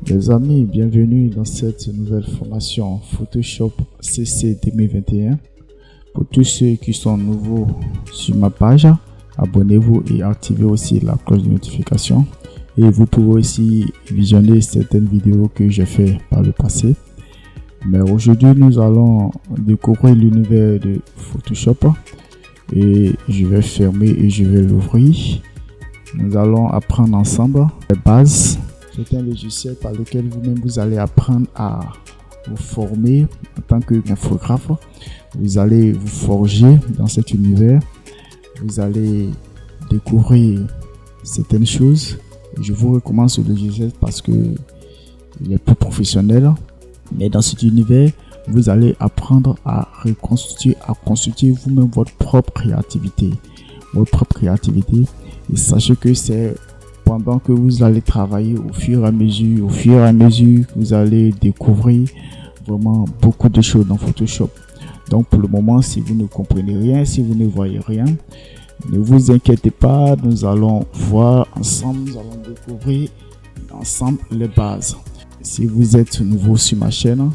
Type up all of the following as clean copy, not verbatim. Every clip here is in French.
Les amis, bienvenue dans cette nouvelle formation Photoshop CC 2021. Pour tous ceux qui sont nouveaux sur ma page, abonnez-vous et activez aussi la cloche de notification. Et vous pouvez aussi visionner certaines vidéos que j'ai fait par le passé. Mais aujourd'hui, nous allons découvrir l'univers de Photoshop. Et je vais fermer et je vais l'ouvrir. Nous allons apprendre ensemble les bases. C'est un logiciel par lequel vous-même vous allez apprendre à vous former en tant qu'infographe. Vous allez vous forger dans cet univers. Vous allez découvrir certaines choses. Je vous recommande ce logiciel parce que il est plus professionnel. Mais dans cet univers, vous allez apprendre à reconstituer, à constituer vous-même votre propre créativité. Votre propre créativité. Et sachez que c'est pendant que vous allez travailler au fur et à mesure, vous allez découvrir vraiment beaucoup de choses dans Photoshop. Donc pour le moment, si vous ne comprenez rien, si vous ne voyez rien, ne vous inquiétez pas, nous allons voir ensemble, nous allons découvrir ensemble les bases. Si vous êtes nouveau sur ma chaîne,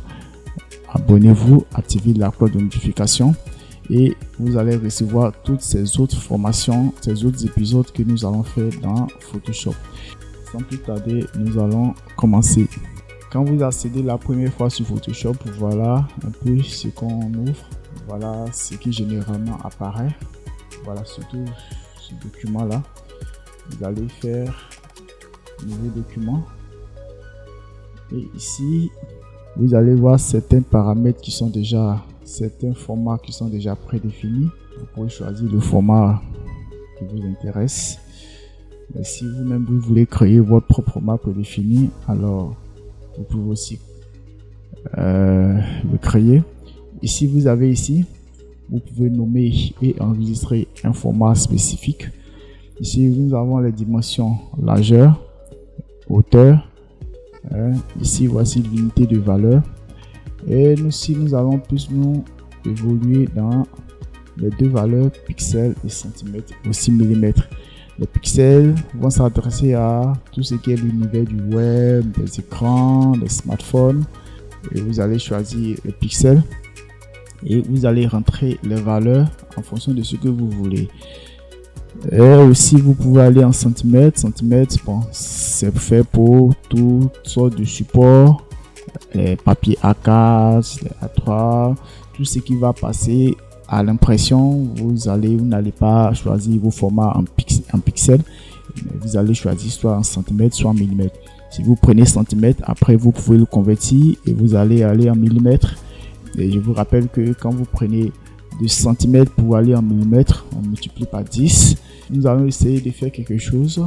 abonnez-vous, activez la cloche de notification et vous allez recevoir toutes ces autres formations, ces autres épisodes que nous allons faire dans Photoshop. Sans plus tarder, nous allons commencer. Quand vous accédez la première fois sur Photoshop, voilà un peu ce qu'on ouvre. Voilà ce qui généralement apparaît. Voilà surtout ce document là. Vous allez faire nouveau document. Et ici, vous allez voir certains paramètres qui sont déjà, certains formats qui sont déjà prédéfinis. Vous pouvez choisir le format qui vous intéresse. Mais si vous-même vous voulez créer votre propre format prédéfini, alors vous pouvez aussi le créer. Ici, vous avez ici, vous pouvez nommer et enregistrer un format spécifique. Ici, nous avons les dimensions largeur, hauteur. Ici, voici l'unité de valeur. Et nous allons plus nous évoluer dans les deux valeurs pixels et centimètres, aussi millimètres. Les pixels vont s'adresser à tout ce qui est l'univers du web, des écrans, des smartphones. Et vous allez choisir les pixels et vous allez rentrer les valeurs en fonction de ce que vous voulez. Et aussi, vous pouvez aller en centimètres. Centimètres, bon, c'est fait pour toutes sortes de supports, les papiers A4, les A3, tout ce qui va passer à l'impression. Vous n'allez pas choisir vos formats en pixels, mais vous allez choisir soit en centimètres, soit en millimètres. Si vous prenez centimètres, après vous pouvez le convertir et vous allez aller en millimètres. Et je vous rappelle que quand vous prenez de centimètres pour aller en millimètres, on multiplie par 10. Nous allons essayer de faire quelque chose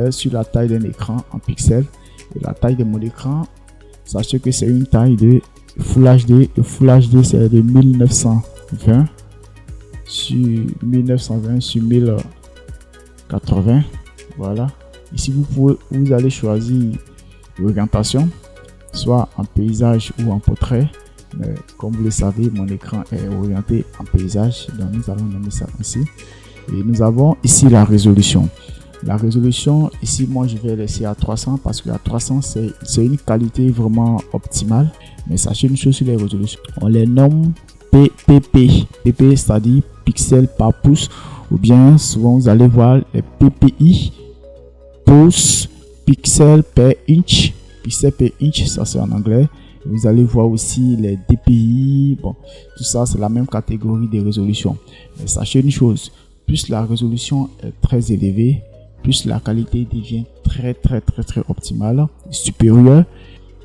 sur la taille d'un écran en pixels. Et la taille de mon écran, sachez que c'est une taille de Full HD. Le Full HD, c'est de 1920 sur 1920 sur 1080. Voilà. Ici, vous allez choisir l'orientation, soit en paysage ou en portrait. Mais comme vous le savez, mon écran est orienté en paysage, donc nous allons nommer ça ainsi. Et nous avons ici la résolution. La résolution, ici, moi, je vais laisser à 300 parce que à 300, c'est une qualité vraiment optimale. Mais sachez une chose sur les résolutions. On les nomme PPP. PP, c'est-à-dire pixels par pouce. Ou bien, souvent, vous allez voir les PPI, pouces, pixels per inch. Pixels per inch, ça c'est en anglais. Vous allez voir aussi les DPI. Bon, tout ça, c'est la même catégorie de résolution. Mais sachez une chose. Plus la résolution est très élevée, plus la qualité devient très optimale, supérieure.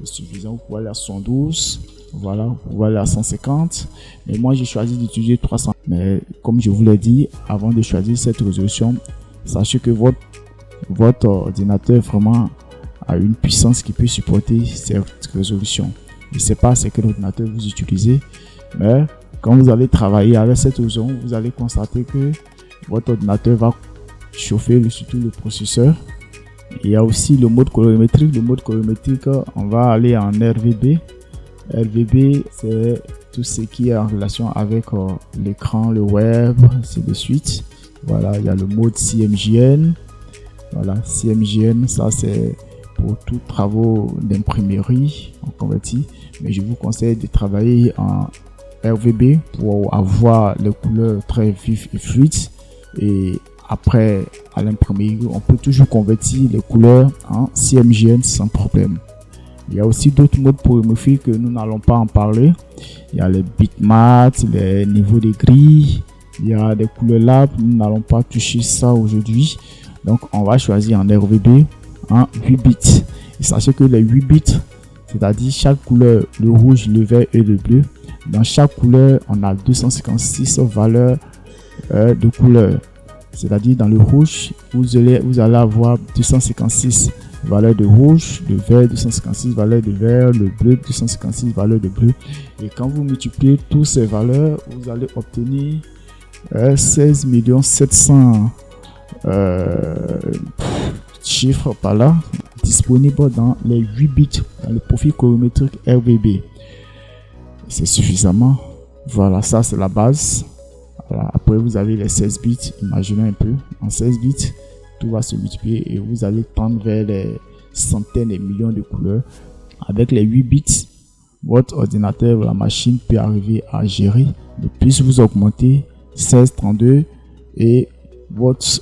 C'est suffisant, vous pouvez aller à 112, voilà, vous pouvez aller à 150. Mais moi, j'ai choisi d'utiliser 300. Mais comme je vous l'ai dit, avant de choisir cette résolution, sachez que votre ordinateur vraiment a une puissance qui peut supporter cette résolution. Je ne sais pas c'est quel ordinateur vous utilisez, mais quand vous allez travailler avec cette résolution, vous allez constater que votre ordinateur va chauffer surtout le processeur. Il y a aussi le mode colorimétrique. Le mode colorimétrique, on va aller en RVB. RVB, c'est tout ce qui est en relation avec l'écran, le web, ainsi de suite. Voilà, il y a le mode CMJN. Voilà, CMJN, ça c'est pour tous travaux d'imprimerie en converti, mais je vous conseille de travailler en RVB pour avoir les couleurs très vives et fluides. Et après, à l'imprimerie, on peut toujours convertir les couleurs en CMYK sans problème. Il y a aussi d'autres modes polymorphiques que nous n'allons pas en parler. Il y a les bitmaps, les niveaux de gris, il y a des couleurs lab. Nous n'allons pas toucher ça aujourd'hui. Donc, on va choisir en RVB en 8 bits. Et sachez que les 8 bits, c'est-à-dire chaque couleur, le rouge, le vert et le bleu, dans chaque couleur, on a 256 valeurs de couleurs. C'est-à-dire dans le rouge, vous allez avoir 256 valeurs de rouge, de vert, 256 valeurs de vert, le bleu, 256 valeurs de bleu. Et quand vous multipliez toutes ces valeurs, vous allez obtenir 16 700 chiffres par là, disponibles dans les 8 bits, dans le profil colorimétrique RVB. C'est suffisamment. Voilà, ça c'est la base. Voilà. Après, vous avez les 16 bits. Imaginez un peu, en 16 bits, tout va se multiplier et vous allez tendre vers les centaines et millions de couleurs. Avec les 8 bits, votre ordinateur ou la machine peut arriver à gérer. De plus, vous augmentez 16, 32 et votre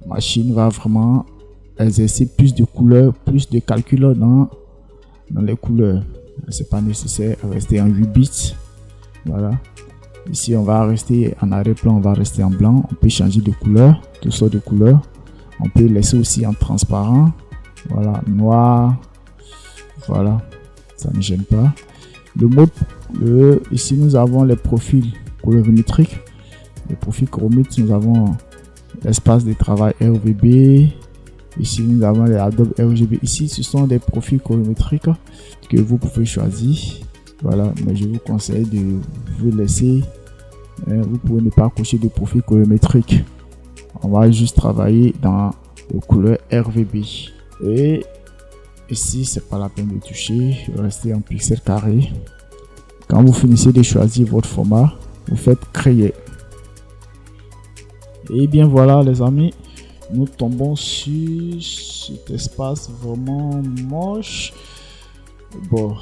machine va vraiment exercer plus de couleurs, plus de calculs dans les couleurs. C'est pas nécessaire de rester en 8 bits. Voilà. Ici, on va rester en arrière-plan, on va rester en blanc. On peut changer de couleur, toutes sortes de couleurs. On peut laisser aussi en transparent. Voilà, noir. Voilà, ça ne gêne pas. Le mode, ici, nous avons les profils colorimétriques. Les profils colorimétriques, nous avons l'espace de travail RVB. Ici, nous avons les Adobe RGB. Ici, ce sont des profils colorimétriques que vous pouvez choisir. Voilà, mais je vous conseille de vous laisser. Vous pouvez ne pas cocher de profil colorimétrique. On va juste travailler dans les couleurs RVB. Et ici, c'est pas la peine de toucher. Restez en pixels carrés. Quand vous finissez de choisir votre format, vous faites créer. Et bien voilà, les amis. Nous tombons sur cet espace vraiment moche. Bon,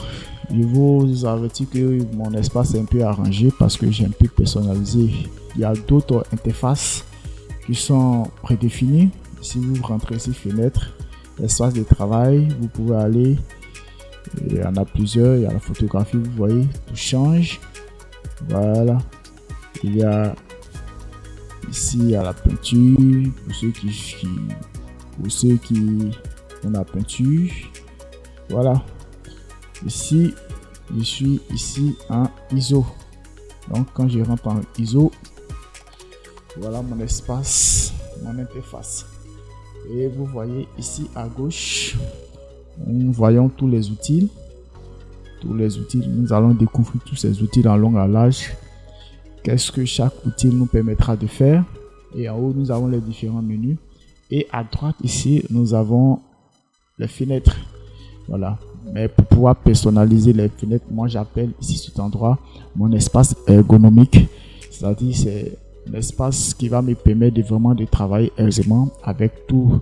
je vous avertis que mon espace est un peu arrangé parce que j'ai un peu personnalisé. Il y a d'autres interfaces qui sont prédéfinies. Si vous rentrez ici, fenêtre, espace de travail, vous pouvez aller. Il y en a plusieurs. Il y a la photographie, vous voyez, tout change. Voilà. Il y a ici à la peinture pour ceux qui ont la peinture. Voilà. Ici, je suis ici en ISO. Donc quand je rentre en ISO, voilà mon espace, mon interface. Et vous voyez ici à gauche, nous voyons tous les outils. Nous allons découvrir tous ces outils en long et en large. Qu'est-ce que chaque outil nous permettra de faire. Et en haut, nous avons les différents menus. Et à droite, ici, nous avons les fenêtres. Voilà. Mais pour pouvoir personnaliser les fenêtres, moi, j'appelle ici cet endroit mon espace ergonomique. C'est-à-dire, c'est l'espace qui va me permettre de vraiment de travailler aisément avec tous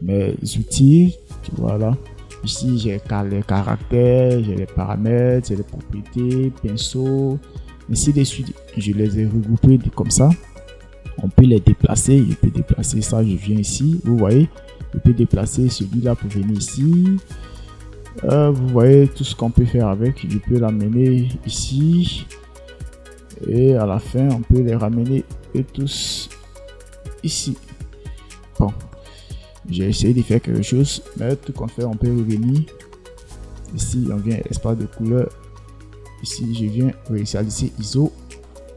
mes outils. Voilà. Ici, j'ai les caractères, j'ai les paramètres, j'ai les propriétés, pinceaux. Ainsi de suite, je les ai regroupés comme ça. On peut les déplacer. Je peux déplacer ça. Je viens ici. Vous voyez, je peux déplacer celui-là pour venir ici. Vous voyez tout ce qu'on peut faire avec. Je peux l'amener ici. Et à la fin, on peut les ramener tous ici. Bon, j'ai essayé de faire quelque chose. Mais tout qu'on fait, on peut revenir. Ici, on vient espace de couleur. Ici, je viens réinitialiser ISO,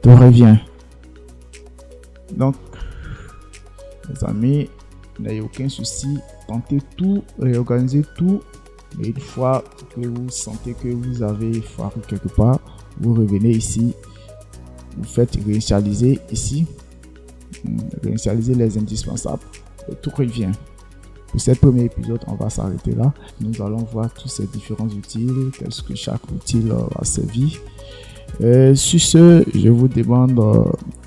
tout revient. Donc, les amis, n'ayez aucun souci, tentez tout, réorganisez tout. Et une fois que vous sentez que vous avez foiré quelque part, vous revenez ici, vous faites réinitialiser ici, réinitialiser les indispensables et tout revient. Pour ce premier épisode, on va s'arrêter là. Nous allons voir tous ces différents outils, qu'est-ce que chaque outil va servir. Sur ce, je vous demande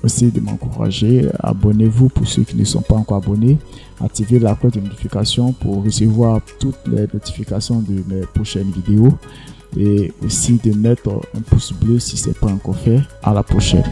aussi de m'encourager. Abonnez-vous pour ceux qui ne sont pas encore abonnés. Activez la cloche de notification pour recevoir toutes les notifications de mes prochaines vidéos. Et aussi de mettre un pouce bleu si ce n'est pas encore fait. À la prochaine.